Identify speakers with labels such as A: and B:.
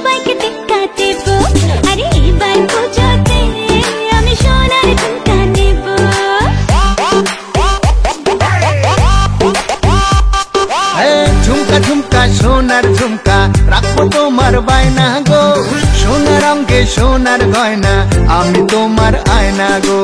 A: সবাইকে টেক্কা দেব। আরে এবার পুজোতে আমি সোনার ঝুমকা নেব।
B: ঝুমকা ঝুমকা সোনার ঝুমকা রাখবো তোমার বায়না গো। সোনার অঙ্গে সোনার গয়না আমি তোমার আয়না গো।